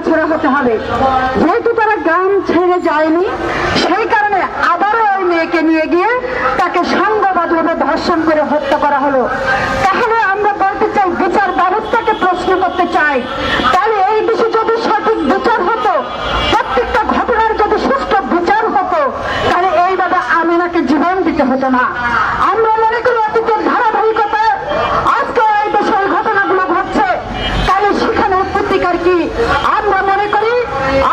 ছেড়ে হতে হবে। যেহেতু তারা গ্রাম ছেড়ে যায়নি, সেই কারণে আবারও ওই মেয়েকে নিয়ে গিয়ে তাকে সংঘবদ্ধভাবে ধর্ষণ করে হত্যা করা হলো। তাহলে আমরা বলতে চাই, বিচার ব্যবস্থাকে প্রশ্ন করতে চাই, তাহলে এই দেশে যদি সঠিক বিচার হতো, প্রত্যেকটা ঘটনার যদি সুষ্ঠু বিচার হতো, তাহলে এইভাবে আমিনাকে জীবন দিতে হতো না। আমরা মনে করি অতীতের ধারাবাহিকতা আজকে এই দেশে এই ঘটনাগুলো ঘটছে, তাহলে সেখানে প্রতিকার কি? আমরা মনে করি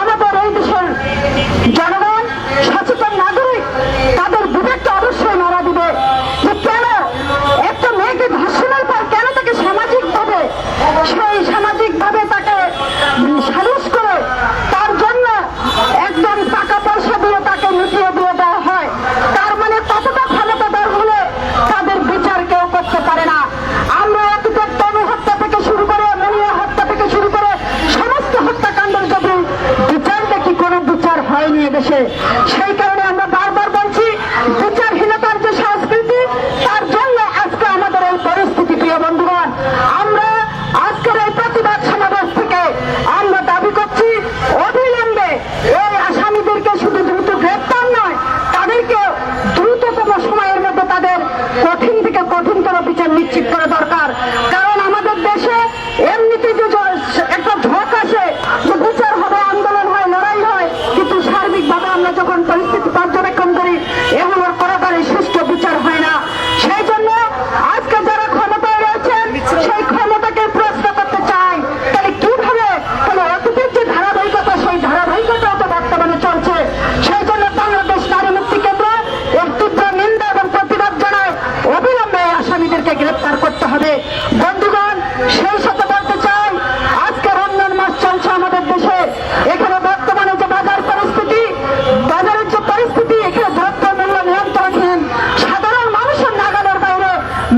আমাদের এই দেশের জনগণ, সচেতন নাগরিক, তাদের বিবেকটা অবশ্যই নাড়া দিবে যে কেন একটা মেয়েকে ধর্ষণের পর কেন তাকে সামাজিকভাবে তাকে সালিশ করে তার জন্য একদম টাকা পয়সা দিয়ে তাকে মিটিয়ে দিয়ে দেওয়া হয়। তার মানে কতটা ক্ষমতাধর হলে তাদের বিচার কেউ করতে পারে না। আমরা অতীতের তনু হত্যা থেকে শুরু করে মনিয়া হত্যা থেকে শুরু করে সমস্ত হত্যাকাণ্ডের যদি বিচার দেখি, কোনো বিচার হয়নি এদেশে। সেই কারণে আমরা বারবার বলছি, বিচারহীনতার যে সংস্কৃতি, তার জন্য আজকে আমাদের এই পরিস্থিতি। প্রিয় বন্ধুগণ, আমরা আজকের এই প্রতিবাদ সমাবেশ থেকে আমরা দাবি করছি, অবিলম্বে এই আসামিদেরকে শুধু দ্রুত গ্রেপ্তার নয়, তাদেরকে দ্রুততম সময়ের মধ্যে তাদের কঠিন থেকে কঠিনতর বিচার নিশ্চিত করা দরকার। কারণ আমাদের দেশে এমনিতে যে একটা ঝোঁক আসে যে বিচার হবে, আন্দোলন হয়, লড়াই হয়, কিন্তু সার্বিকভাবে আমরা যখন পরিস্থিতি পর্যবেক্ষণ করি, এগুলোর কোনোটারই সুষ্ঠু বিচার হয় না। সেই জন্য আজকে যারা ক্ষমতায় রয়েছেন, সেই ক্ষমতাকে প্রশ্ন করতে চাই, তাহলে কিভাবে, তাহলে অতীতের যে ধারাবাহিকতা, সেই ধারাবাহিকতা তো বর্তমানে চলছে। সেই জন্য বাংলাদেশ নারী মুক্তি কেন্দ্র এর তীব্র নিন্দা এবং প্রতিবাদ জানায়, অবিলম্বে আসামিদেরকে গ্রেপ্তার করতে হবে। বন্ধুগণ, সেই সাথে বলতে চাই, আজকে রমজান মাস চলছে আমাদের দেশে। এখানে বর্তমানে যে বাজারের যে পরিস্থিতি, এখানে দ্রব্য মূল্য নিয়ন্ত্রণহীন, সাধারণ মানুষের নাগালের বাইরে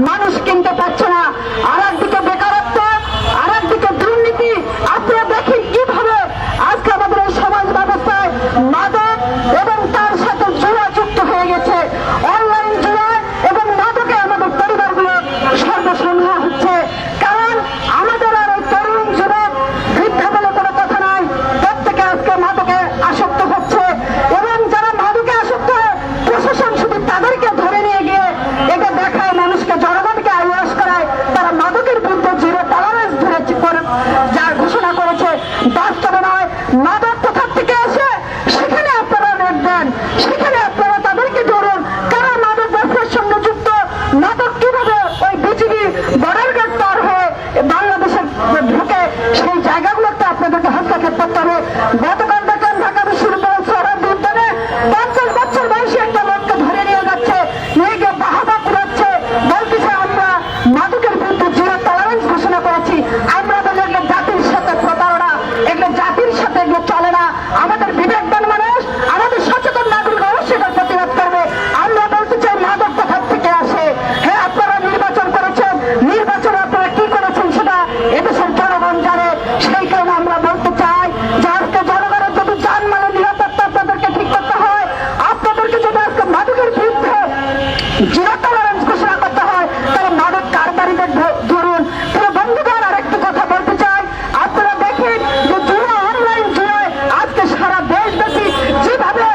মানুষ কিনতে পারছে না। আর একদিকে বেকারত্ব, আর একদিকে দুর্নীতি। আপনারা দেখেন কিভাবে আজকে আমাদের এই সমাজ ব্যবস্থায় মাদক এবং তার সাথে জুয়া যুক্ত হয়ে গেছে। অনলাইন জুয়া এবং মাদকে আমাদের পরিবারগুলো সর্বসম্মা হচ্ছে। কারণ আমাদের আর এই তরুণ যুবক বৃদ্ধা বলে কোনো কথা নাই, প্রত্যেকে আজকে মাদকে আসক্ত হচ্ছে। এবং যারা মাদকে আসক্ত হয়, প্রশাসন শুধু তাদেরকে ধরে নিয়ে গিয়ে এটা দেখায়, মানুষকে, জনগণকে আইওয়াস করায় তারা মাদকের বিরুদ্ধে জিরো টলারেন্স যা ঘোষণা করেছে। বাস্তবে নয়, মাদক কোথা থেকে আসে সেখানে আপনারা রেট দেন, সেখানে আপনারা তাদেরকে ধরুন। কারা মাদক ব্যবসার সঙ্গে যুক্ত, মাদক কিভাবে ওই বিজিবি বর্ডার গার্ড পার হয়ে বাংলাদেশের ঢুকে, সেই জায়গাগুলোতে আপনাদেরকে হস্তক্ষেপ করতে হবে। গতকাল দেখেন ঢাকা বিশ্ববিদ্যালয় শহরের উদ্যানে 50 বছর বয়সী একটা লোককে ধরে নিয়ে যাচ্ছে, নিয়ে গিয়ে বাহাবা পুরাচ্ছে, বলতেছে আমরা মাদকের বিরুদ্ধে জিরো টলারেন্স ঘোষণা করেছি। আমরা বলি এগুলো জাতির সাথে প্রতারণা, এগুলো জাতির সাথে এগুলো চলে না। আমাদের বিবেকবান মানুষ, আমাদের সচেতন নাগরিক অবশ্যই এটার প্রতিবাদ করবে। আমরা বলতে চাই, মাদক কোথা থেকে আসে? হ্যাঁ, আপনারা নির্বাচন করেছেন, নির্বাচনে আপনারা কি করেছেন সেটা এদেশের জনগণ জানে। সেই কারণে আমরা বলতে চাই যে আজকে জনগণের যদি জানমালের নিরাপত্তা আপনাদেরকে ঠিক করতে হয়, আপনাদেরকে যদি আজকে মাদকের বিরুদ্ধে জিরো টলারেন্স ঘোষণা করতে হয়, তাহলে মাদক কারবারিদের ধরুন। তাহলে বন্ধুগণ, আরেকটু কথা বলতে চাই, আপনারা দেখেন যে জুয়া, অনলাইন জুয়ায় আজকে সারা দেশব্যাপী যেভাবে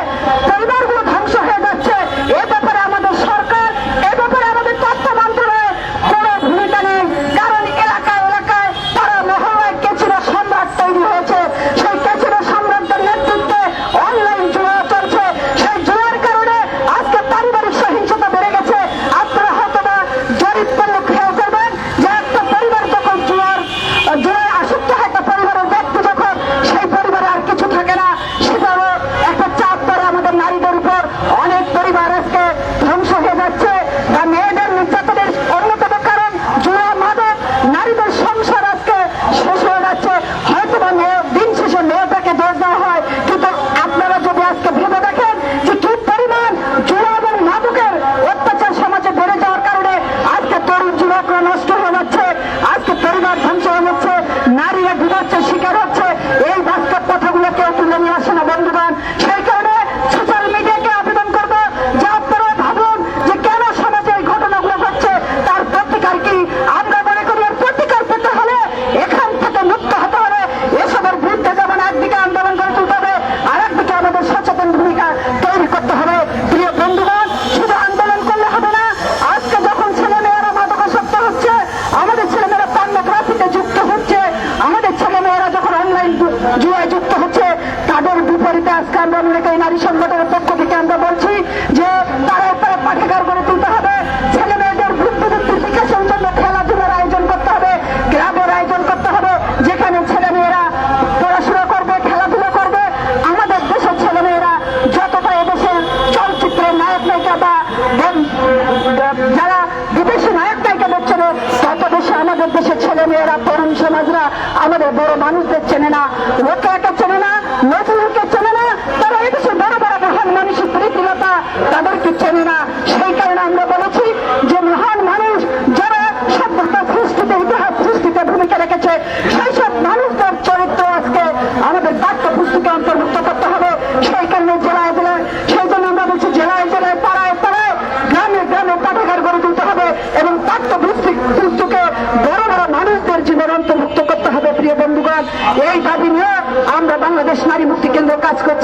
হচ্ছে তাদের বিপরীতে আজকে আমরা মনে করি নারী সংগঠনের পক্ষ থেকে আমরা বলছি যে তারা উপরে পাঠাগার গড়ে তুলতে হবে, ছেলে মেয়েদের বুদ্ধিবৃত্তির বিকাশের জন্য খেলাধুলার আয়োজন করতে হবে, ক্লাবের আয়োজন করতে হবে, যেখানে ছেলে মেয়েরা পড়াশোনা করবে, খেলাধুলা করবে। আমাদের দেশের ছেলে মেয়েরা যতটা এদেশের চলচ্চিত্রের নায়ক নায়িকা বা যারা বিদেশি নায়ক নায়িকাদের চেনে, তত বেশি আমাদের দেশের ছেলে মেয়েরা তরুণ সমাজরা আমাদের বড় মানুষদের চেনে না, লোকেকে চেনে না, নজরুলকে চেনে না, তারা এদেশের বড় বড় মহান মানুষের প্রীতিলতা তাদেরকে চেনে না। সেই কারণে আমরা বলেছি যে মহান মানুষ যারা সভ্যতা সৃষ্টিতে, ইতিহাস সৃষ্টিতে ভূমিকা রেখেছে, সেই সব মানুষদের চরিত্র আজকে আমাদের পাঠ্যপুস্তকে অন্তর্ভুক্ত করতে হবে। সেই কারণে জেলায় জেলায়, সেই জন্য আমরা বলছি জেলায় জেলায়, পাড়ায় পাড়ায়, গ্রামে গ্রামে পাঠাগার গড়ে তুলতে হবে এবং পাঠ্যপুস্তকে বড় বড় মানুষদের জীবন অন্তর্ভুক্ত করতে হবে। প্রিয় বন্ধুগণ, এই দাবি নিয়ে আমরা বাংলাদেশ নারী মুক্তি কেন্দ্র কাজ করছি।